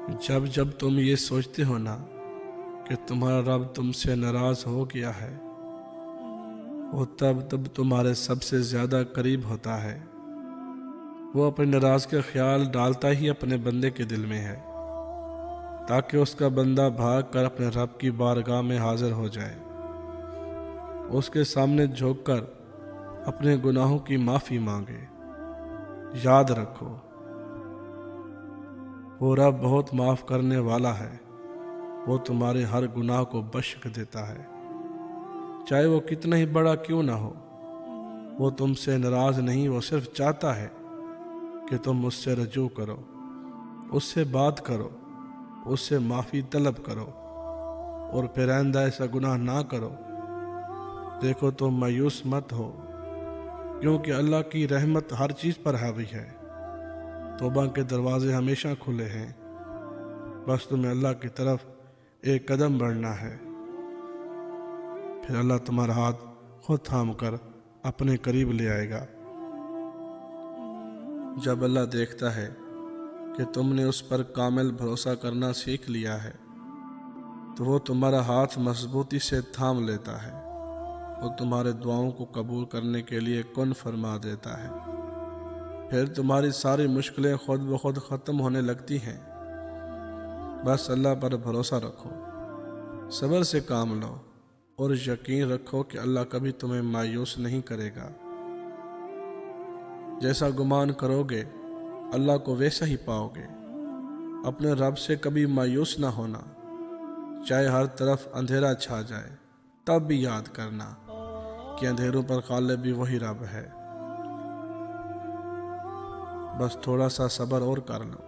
जब जब तुम ये सोचते हो ना कि तुम्हारा रब तुमसे नाराज़ हो गया है, वो तब तब तुम्हारे सबसे ज़्यादा करीब होता है। वो अपने नाराज़ का ख्याल डालता ही अपने बंदे के दिल में है, ताकि उसका बंदा भाग कर अपने रब की बारगाह में हाजिर हो जाए, उसके सामने झुक कर अपने गुनाहों की माफ़ी मांगे। याद रखो, वो रब बहुत माफ़ करने वाला है। वो तुम्हारे हर गुनाह को बख्श देता है, चाहे वो कितना ही बड़ा क्यों ना हो। वो तुमसे नाराज़ नहीं, वो सिर्फ चाहता है कि तुम उससे रजू करो, उससे बात करो, उससे माफ़ी तलब करो और फिर आइंदा ऐसा गुनाह ना करो। देखो, तुम मायूस मत हो, क्योंकि अल्लाह की रहमत हर चीज़ पर हावी है। तौबा के दरवाजे हमेशा खुले हैं, बस तुम्हें अल्लाह की तरफ एक कदम बढ़ना है। फिर अल्लाह तुम्हारा हाथ खुद थाम कर अपने करीब ले आएगा। जब अल्लाह देखता है कि तुमने उस पर कामिल भरोसा करना सीख लिया है, तो वो तुम्हारा हाथ मजबूती से थाम लेता है। वो तुम्हारे दुआओं को कबूल करने के लिए कुन फरमा देता है। फिर तुम्हारी सारी मुश्किलें खुद ब खुद ख़त्म होने लगती हैं। बस अल्लाह पर भरोसा रखो, सब्र से काम लो और यकीन रखो कि अल्लाह कभी तुम्हें मायूस नहीं करेगा। जैसा गुमान करोगे अल्लाह को वैसा ही पाओगे। अपने रब से कभी मायूस ना होना, चाहे हर तरफ अंधेरा छा जाए, तब भी याद करना कि अंधेरों पर गालिब भी वही रब है। बस थोड़ा सा सब्र और कर लो।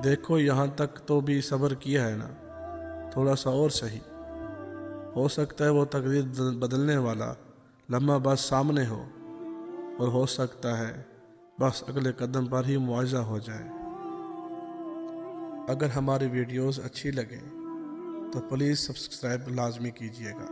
देखो, यहाँ तक तो भी सब्र किया है ना, थोड़ा सा और सही। हो सकता है वो तकदीर बदलने वाला लम्हा बस सामने हो, और हो सकता है बस अगले कदम पर ही मुआवजा हो जाए। अगर हमारी वीडियोस अच्छी लगे तो प्लीज़ सब्सक्राइब लाजमी कीजिएगा।